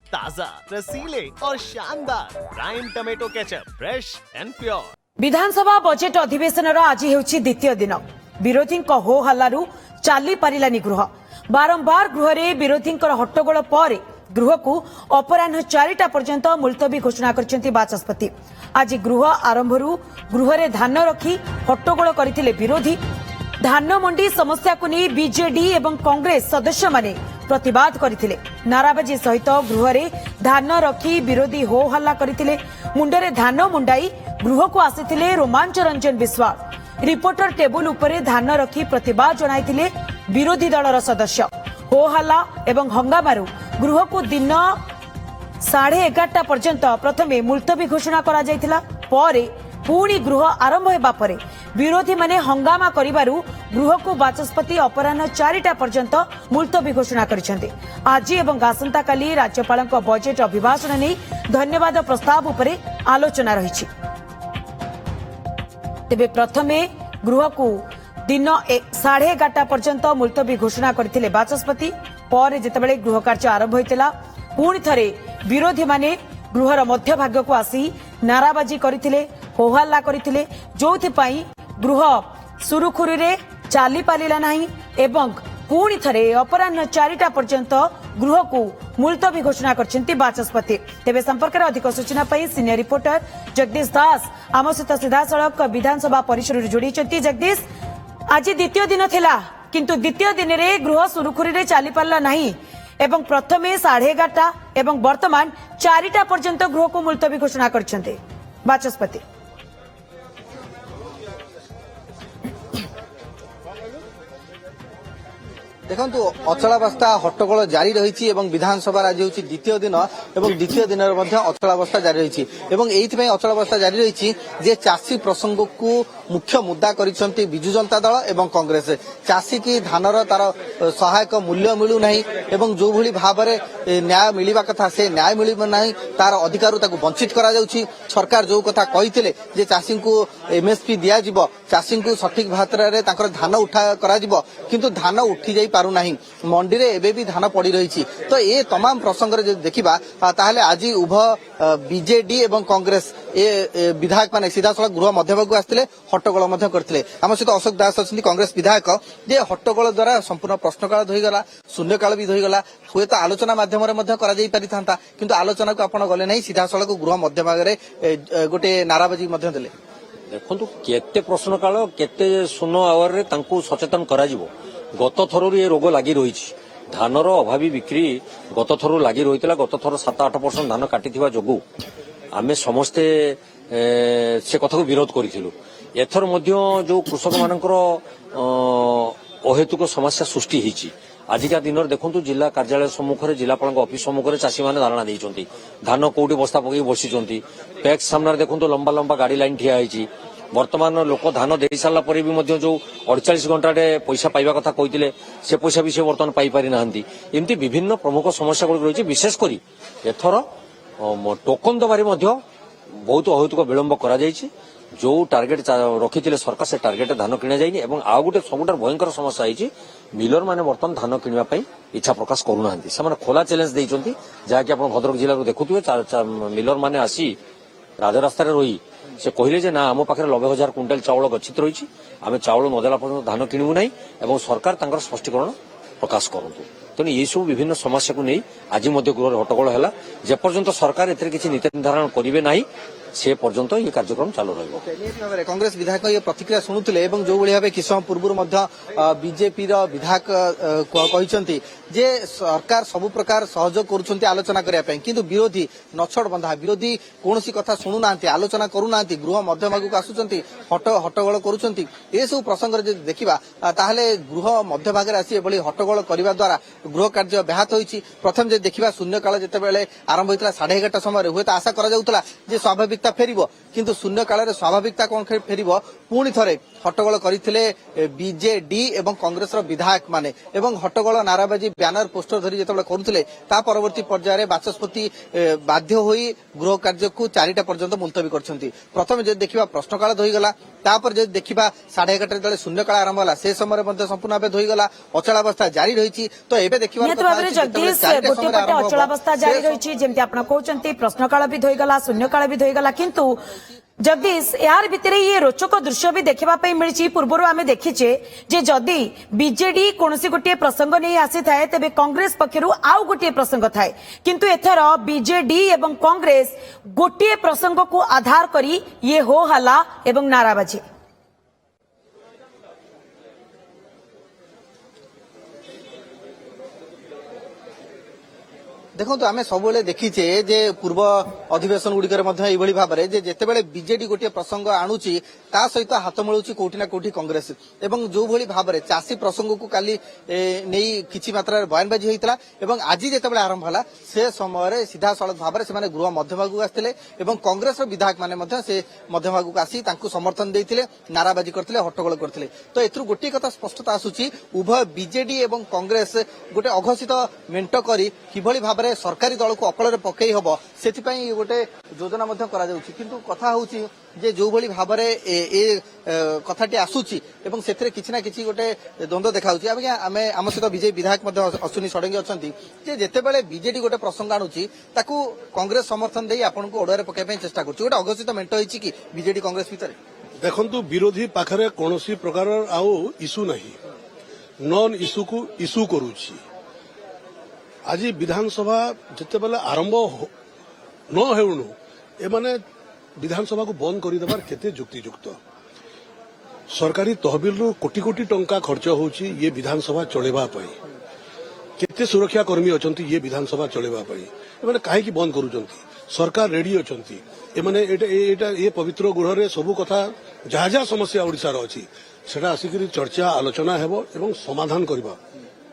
ताजा, रसीले और शानदार prime tomato ketchup, fresh and pure. Vidhan Sabha budget अधिवेशन आज हेउछि द्वितीय दिन विरोधी हो हल्लारू चाली पारिलानी गृह बारंबार गृह विरोधी हट्टगोल पर गृह को अपराह 4टा पर्यंत मुलतवी घोषणा करछंती बाचस्पति। आज गृह आरंभरू गृह धान रखी हट्टगोल करथिले विरोधी। धान मंडी समस्या को नहीं बीजेडी एवं कांग्रेस सदस्य माने प्रतिवाद करथिले। नाराबाजी सहित गृह धान रखी विरोधी हो हल्ला करथिले। मुंडरे धान मुंडाई गृह को आसिथिले रोमांच रंजन विश्वास। रिपोर्टर टेबुल उपरे धान रखी प्रतिवाद जणाइथिले विरोधी दलर सदस्य। हो हल्ला एवं हंगामारू गृह को दिन 11:30 पर्यंत प्रथमे मुलतवी घोषणा करा जायतिला। परे पुणी गृह आरंभ हेबा परे विरोधी माने हंगामा करिबारू गृह को बाचस्पति अपराह 4टा पर्यंत मुलतवी घोषणा करिसेंते। आज एवं आसंता काली राज्यपालक बजेट अभिभाषण नै धन्यवाद प्रस्ताव उपरे आलोचना रहिछि। तेबे प्रथमे गृह को दिन 11:30 पर्यंत मुलतवी घोषणा करथिले बाचस्पति। पर जेतेबेले गृह कार्य आरंभ होइतिला पुणी थरे विरोधी माने गृहर मध्य भाग को आसी नाराबाजी करथिले, होहल्ला करथिले, जोथि पई गृह सुरुखुरुरे चाली पालिला नाही एवं पुणी थरे अपराह 4टा पर्यंत गृह को मुलतवी घोषणा करछंती बाचस्पति। तेबे संपर्क में अधिक सूचना पाई सीनियर रिपोर्टर जगदीश दास आम सहित सीधासलख विधानसभा परिसर जोड़ी। जगदीश, आज द्वितीय दिन थिला किंतु द्वितीय दिन रे गृह सुरुखुरुरे चाली पारला नाही एवं प्रथमे 11:30 एवं वर्तमान 4टा पर्यंत गृह को मुलतवी घोषणा करछंती बाचस्पति। देखंतु अचलावस्था हट्टगोल जारी रही विधानसभा आज हूँ द्वितीय दिन एवं द्वितीय दिन अचलावस्था जारी रही अचलावस्था जारी रही जे चाषी प्रसंग को मुख्य मुद्दा करिसेंती बिजु जनता दल एवं कांग्रेस। चाषी की धानर तार सहायक मूल्य मिलू नहीं एवं जो भली भाव न्याय मिलवा कथा से न्याय मिल नहीं तार अधिकार ताकू वंचित करा जाउछि। सरकार जो कथा कहिथिले जे चाषी को एमएसपी दिया जिवो, चाषी को सठिक मात्रा रे ताकर धान उठा करा जिवो, किंतु धान उठी जाई पारु नाही। मंडी रे एबे भी धान पड़ी रही। तो ये तमाम प्रसंग रे देखिबा ताहले आज उभय बीजेडी एवं कांग्रेस ए विधायक माने सीधासलख गृह मध्यभाग आसते हट्टगोल करते। आम सहित अशोक दास अच्छी कांग्रेस विधायक जे हट्टगोल द्वारा संपूर्ण प्रश्नकाल धोईगला, शून्यकाल भी धोईगला। हुए तो आलोचना माध्यम किंतु आलोचना को आपण गले नहीं, सीधासलख गृह मध्यभाग गोटे नाराबाजी देले। देखो केते प्रश्नकाल केते शून्य आवर रे तांको सचेतन करा जिवो। गत थरु ये रोग लगी रही धानर अभावी बिक्री गत थरु लगी रही। गत थर 7-8% धान काटी जोगु आमे समस्ते से कथा को विरोध करूँ। एथर जो कृषक मानकर अहेतुक समस्या सृष्टि होती आजिका दिन देखु जिला कार्यालय सम्मुखें जिलापाल ऑफिस सम्मुखें चाषी मैंने धारणा देते धान कौटी बस्ता पकई बसी पैक्स सामने देखु लंबा लंबा गाड़ी लाइन ठिया होती। वर्तमान लोक धान दे सारा पर भी जो 48 घंटा पैसा पाइबा कथा कहते से पैसा भी से बर्तमान पाई पारि नाहंती। एमती विभिन्न प्रमुख समस्या गुड़िक रही। विशेषकर एथर टोकन दबारे बहुत अहेतुक विलंब करा जायछि। जो टार्गेट रखी सरकार से टार्गेट धान किणा जाइनि एवं आउ गोटे सबुठार भयंकर समस्या है मिलर माने बर्तमान धान किणवाई इच्छा प्रकाश करूना से खोला चैलेंज देइछन्ति जहाँकि आप भद्रक जिला देखुए मिलर माने आसी राजरास्ता रही से कहले जे ना आम पाखे 90,000 क्विंटाल चाउल गच्छित रही आम चाउल नदेला पर्यंत धान किणु ना एवं सरकार तांकर स्पष्टीकरण प्रकाश करूँ। तेणु ये सब विभिन्न समस्या को नहीं आज गृह हट्टगोल है जेपर्यंत सरकार एथरे किसी नीति निर्धारण करेंगे ना से पर्यंत ये कार्यक्रम चालू रही। कांग्रेस विधायक ये प्रतिक्रिया शुणुले जो भाव किछ समय पूर्व बीजेपी विधायक कहते जे सरकार सबु प्रकार सहयोग करुछन्ति आलोचना करने किंतु विरोधी नछड़ बंधा विरोधी कौन कथा शुणु ना आलोचना करूना गृह मध्यभाग को आसुचंती हट्टगोल करुछन्ति। ये सब प्रसंग देखा ताहले गृह मध्यभाग आसी एभली हट्टगोल करने द्वारा गृह कार्य व्याहत होइछि। प्रथम जे देखिबा शून्यकाल जेतेबेले आरंभ होइतला 11:30 समय हुए तो आशा करा जाउतला जे स्वाभाविक ସ୍ୱାଭାବିକତା ଫେରିବ କିନ୍ତୁ ଶୂନ୍ୟ କାଳରେ ସ୍ୱାଭାବିକତା କଣ ଫେରିବ ପୁଣି ଥରେ ହଟ୍ଟଗୋଳ କରିଥିଲେ ବିଜେଡି ଏବଂ କଂଗ୍ରେସର ବିଧାୟକ ମାନେ ଏବଂ ହଟ୍ଟଗୋଳ ନାରାବାଜି ବ୍ୟାନର ପୋଷ୍ଟର ଧରି ଯେତେବେଳେ କରୁଥିଲେ ତା ପରବର୍ତ୍ତୀ ପର୍ଯ୍ୟାୟରେ ବାଚସ୍ପତି ବାଧ୍ୟ ହୋଇ ଗୃହ କାର୍ଯ୍ୟକୁ 4ଟା ପର୍ଯ୍ୟନ୍ତ ମୁଲତବୀ କରିଛନ୍ତି। ପ୍ରଥମେ ଯଦି ଦେଖିବା ପ୍ରଶ୍ନକାଳ ଧୋଇଗଲା ତାପରେ ଯଦି ଦେଖିବା 11:30 ଯେତେବେଳେ ଶୂନ୍ୟକାଳ ଆରମ୍ଭ ହେଲା ସେ ସମୟରେ ମଧ୍ୟ ସମ୍ପୂର୍ଣ୍ଣ ଭାବେ ଧୋଇଗଲା ଅଚଳାବସ୍ଥା ଜାରି ରହିଛି। ତ ଏବେ ଦେଖିବା ଗୋଟିଏ ପଟେ ଅଚଳାବସ୍ଥା ଜାରି ରହିଛି ଯେମିତି ଆପଣ କହୁଛନ୍ତି ପ୍ରଶ୍ନକାଳ ବି ଧୋଇଗଲା ଶୂନ୍ୟକାଳ ବି ଧୋଇଗଲା କିନ୍ତୁ जगदीश यार भितर ये रोचक दृश्य भी देखा मिली पूर्व आम देखीचे जे जदि बीजेडी कौन गोटे प्रसंग नहीं आसी थाए तेबे कांग्रेस पक्षरु आउ गोटे प्रसंग थाए किंतु एथर बीजेडी एवं कांग्रेस गोटे प्रसंग को आधार करी ये हो हल्ला एवं नाराबाजी। देखो आम सब देखीचे जे पूर्व अधिवेशन गुड़िकर भाव में जितेबाला बीजेडी गोटे प्रसंग आणुची ता सहित हाथ मिलूची कोठी ना कोठी कांग्रेस एवं जो भली भाव में चाषी प्रसंग को काली नहीं किछि मात्रा बयानबाजी होता एवं आज जितेबाला आरंभ होला से समय सीधा सड़क भाव में गृह मध्यभाग को आसते कांग्रेस विधायक मैंने से मध्यभाग को आसी समर्थन देते नाराबाजी करते हट्टगोल करते। तो एथुर गोटे कथा स्पष्टता आसूची उभय बीजेडी एवं कांग्रेस गोटे अघोषित मेंट करी किभली भाव सरकारी दल को अकल पकई हम से गोटे योजना किंतु कथा हूँ जे जो भली भाव में कथाटी आसूची एवं से किसी ना किसी गोटे द्वंद्व देखा आम सहित बीजेपी विधायक अश्विनी षडंगी अच्छा जितेबाला बीजेडी गोटे प्रसंग आणुची ताकू कांग्रेस समर्थन दे आपन को ओडुआरे पकाइबा चेष्टा करछि गोटे अघोषित मेंट होइछि कि बीजेडी कांग्रेस भितर देखंतु विरोधी पाखरे कोनोसी प्रकार आउ इशू नहीं नॉन इशू को इशू करूछि। आज विधानसभा जितेबाला आरंभ न हेउनु एमाने विधानसभा को बंद करदेवार केते युक्तियुक्त सरकारी तहबिल कोटी कोटी टंका खर्च होउछि ये विधानसभा चलेबा पई केते सुरक्षा कर्मी अछंती ये विधानसभा चलेबा पई एमाने काहे की बंद करूछंती सरकार रेडी अछंती एमाने एटा ये पवित्र गृह रे सब कथा जहा जहा समस्या ओडिसा रो अछि सेटा आसिकरी चर्चा आलोचना हेबो एवं समाधान करबा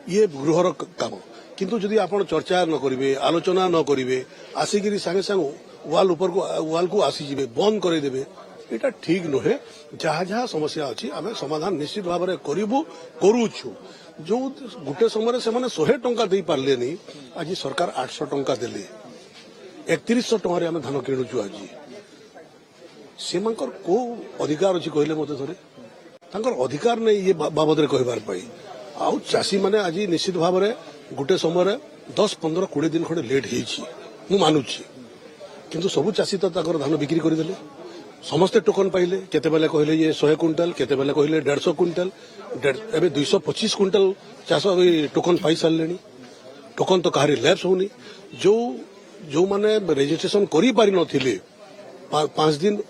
ये गृहर काम किंतु जदि आपण चर्चा न करिवे आलोचना न करिवे आसिकरी संगे संग वाल को आसीजिबे बंद करे देबे एटा ठीक नहे। जहा जहा समस्या अछि आमे समाधान निश्चित भाव में करूछु जो गुटे समय से माने 100 टंका दे पारलेनी आज सरकार 800 टंका देले 3100 टंका रे आमे धान किणुछु आज सेमांकर को अधिकार अछि कहले मते थरे तांकर अधिकार नै ये बाबद रे कहबार पई आउ चासी माने आज निश्चित भाव में गोटे समय 10-15-20 दिन खंडे लेट हेछि मु मानुछि किंतु सबु चासी तो ताकर धान बिक्री करदेले समस्ते टोकन पाइले केते बेले कहले ये 100 क्विंटल केते बेले कहले 150 क्विंटल एबे 225 क्विंटल चाष टोकन पाई सारलेनी टोकन तो कहारी लैप्स होनी जो माने रजिस्ट्रेशन करि पारि नथिले 5 दिन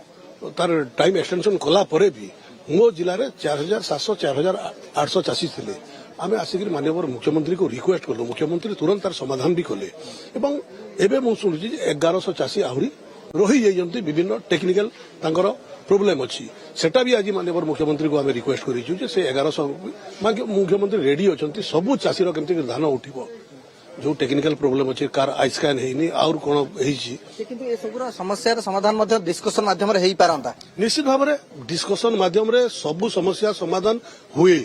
तार टाइम एक्सटेंशन कला परे भी मो जिले में 4700 4800 चाषी थिले आमे आसिक माननीय मुख्यमंत्री को रिक्वेस्ट कलु मुख्यमंत्री तुरंत तार समाधान भी कले एवं एबे मु सुनुची 1100 चाषी आहरी रही जाइजंती विभिन्न टेक्निकल तांकर प्रॉब्लम अछि सेटा भी आज माननीय मुख्यमंत्री को आमे रिक्वेस्ट करिछु जे से 1100 मुख्यमंत्री रेडी अछंती सबु चाषी रो केमति धान उठिबो जो टेक्निकल प्रॉब्लम अछि कार आई स्कैन हेनी और कोन हेछि किंतु ए सबुरा समस्या समाधान मध्ये डिस्कशन माध्यम रे हेई पारंता निश्चित भाव में डिस्कशन माध्यम रे सबु समस्या समाधान हुए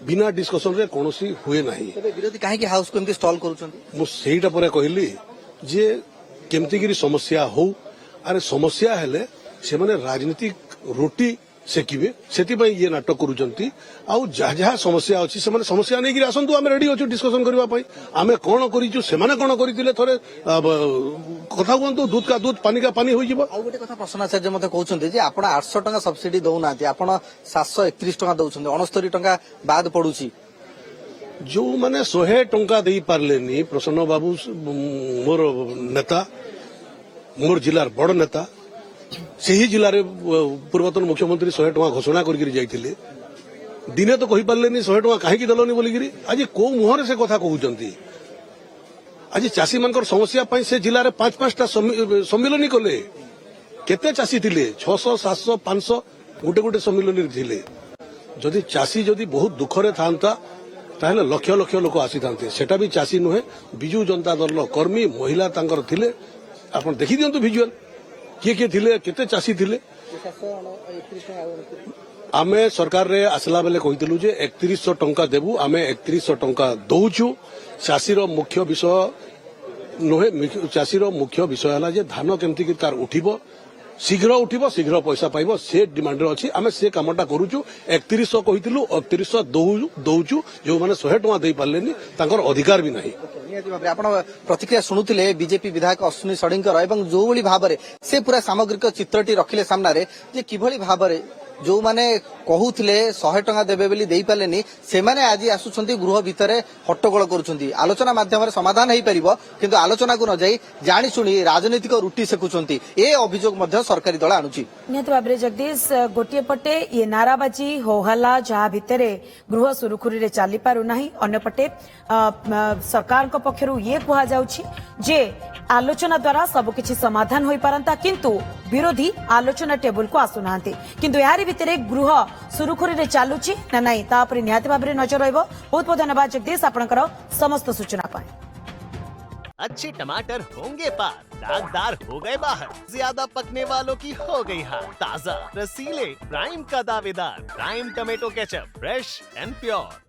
बिना डिस्कशन रे कोनोसी हुए नाही तबे विरोधी काहे कि हाउस को एमती स्टॉल करूछंती मु सेहीटा परे कहली जे केमती गिरी समस्या हो अरे समस्या हेले से माने राजनीतिक रोटी सेकिबे सेति पई ये नाटक करूछंती आउ जहा जहा समस्या अछि से माने समस्या नै गिरी आसंतु आमे रेडी अछु डिस्कशन करबा पई आमे कोन करिछु से माने कोन करितिले थरे कथा कोंतु दूध का दूध पानी का पानी होई जिवो। आउ गोटे कथा प्रश्नाचार्य मते कहउछंती जे आपण 800 टका सब्सिडी दउ नाती आपण 731 टका दउछंती 69 टका बाद पडुची जो माने 100 टंका दे पारलेनी प्रसन्न बाबू मोर नेता मोर जिलार बड़ नेता से जिले में पूर्वतन मुख्यमंत्री 100 टका घोषणा करके जाइए दिने तो कही पारे 100 टका कहीं दलनी बोलिकी आज कौ मुहर से कथा कहते आज चाषी मान समस्या से जिले में 5-5टा सम्मिलन कले केते चाषी थे 600-700-500 गोटे गोटे सम्मिलन थे जदि चाषी जदि बहुत दुखरे था ताहले लक्ष लक्ष लोक आसी था सेटा भी चाषी नुहे विजु जनता दल कर्मी महिला तांकर थिले आपण देखि दियंतु विजुअल किए थिले केते चाषी थिले आमे सरकार रे आसला बेले कहितलु जे 3100 टंका देबू आमे 3100 टंका दउछु चाषीर मुख्य विषय नहे चाषीर मुख्य विषय हला जे धान केमति कि तार उठिबो शीघ्र उठिबो शीघ्र पैसा पाइबो से डिमांड रे अछि आमे से कामटा करूछु 3100 कहितलु 3100 दउछु जो माने 100 टंका देई पारलेनी तांकर अधिकार भी नहीं निहाती भाबरे आपण प्रतिक्रिया शुणुथिले बीजेपी विधायक अश्विनी षडंगर एवं जो भली भाबरे से पूरा सामग्रिक चित्रटी रखिले सामनारे जे किभली भाबरे जो माने कहूथिले 100 टंका देबे बोली देई पालेनी से माने आज आसुछंती गृह भितरे हट्टगोल करूछंती आलोचना माध्यम रे समाधान हेई परिबो किंतु आलोचना को न जाई जानि सुनी राजनीतिक रुटी सेकुछंती ए अभियोग मध्य सरकारी दल आणुची निहत भाବରେ जगदीश गोटे पटे ये नाराबाजी होहल्ला जहा भितरे गृह सुरुखुरी रे चाली पारु नाही अन्य पटे सरकार को पक्षरु ये कुहा जाउछि जे आलोचना द्वारा सब किछि समाधान होई पारंता किंतु विरोधी आलोचना टेबल को आसु नांती किंतु यारी भितरे गृह सुरुखुरी रे चालुछि ना नाही ता पर निहत भाବରେ नजर रहइबो बहुत बहुत धन्यवाद जगदीश आपनकर समस्त सूचना पाए अच्छे टमाटर होंगे पार दागदार हो गए बाहर ज्यादा पकने वालों की हो गई हार ताजा रसीले प्राइम का दावेदार prime tomato ketchup fresh and pure